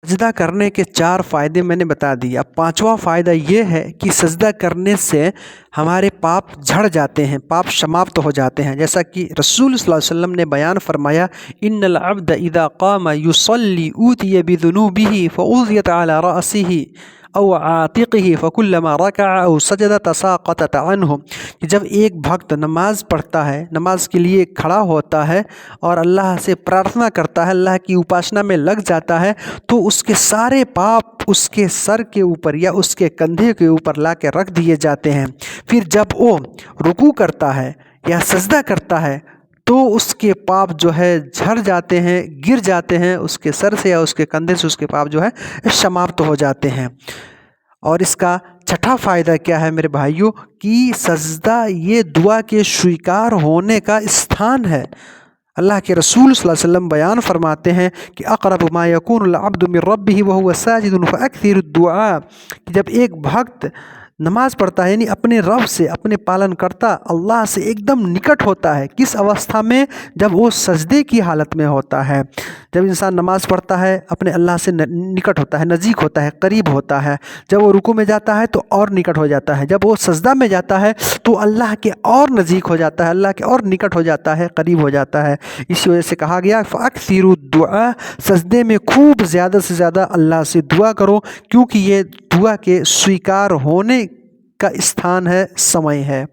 سجدہ کرنے کے 4 فائدے میں نے بتا دیے. اب 5واں فائدہ یہ ہے کہ سجدہ کرنے سے ہمارے پاپ جھڑ جاتے ہیں، پاپ سماپت ہو جاتے ہیں. جیسا کہ رسول صلی اللہ علیہ وسلم نے بیان فرمایا، ان العبد اذا قام يصلي اوتی بذنوبه فاوذیت على رأسه او عاتقه فكلما ركع او سجد تساقطت عنه. کہ جب ایک بھکت نماز پڑھتا ہے، نماز کے لیے کھڑا ہوتا ہے اور اللہ سے پرارتھنا کرتا ہے، اللہ کی اپاسنا میں لگ جاتا ہے، تو اس کے سارے پاپ اس کے سر کے اوپر یا اس کے کندھے کے اوپر لا کے رکھ دیے جاتے ہیں. پھر جب وہ رکوع کرتا ہے یا سجدہ کرتا ہے تو اس کے پاپ جو ہے جھڑ جاتے ہیں، گر جاتے ہیں، اس کے سر سے یا اس کے کندھے سے اس کے پاپ جو ہے سماپت ہو جاتے ہیں. اور اس کا 6واں فائدہ کیا ہے میرے بھائیوں، کہ سجدہ یہ دعا کے سویکار ہونے کا استھان ہے. اللہ کے رسول صلی اللہ علیہ وسلم بیان فرماتے ہیں کہ اقرب ما یکون العبد من ربہ وہو ساجد فاکثر الدعاء. جب ایک بھکت نماز پڑھتا ہے یعنی اپنے رب سے، اپنے پالن کرتا اللہ سے ایک دم نکٹ ہوتا ہے. کس اوستھا میں؟ جب وہ سجدے کی حالت میں ہوتا ہے. جب انسان نماز پڑھتا ہے اپنے اللہ سے نکٹ ہوتا ہے، نزدیک ہوتا ہے، قریب ہوتا ہے. جب وہ رکوع میں جاتا ہے تو اور نکٹ ہو جاتا ہے. جب وہ سجدہ میں جاتا ہے تو اللہ کے اور نزدیک ہو جاتا ہے، اللہ کے اور نکٹ ہو جاتا ہے، قریب ہو جاتا ہے. اسی وجہ سے کہا گیا فَأَكْثِرُوا الدُّعَاء، سجدے میں خوب زیادہ سے زیادہ اللہ سے دعا کرو، کیونکہ یہ دعا کے سویکار ہونے کا استھان ہے، سمے ہے.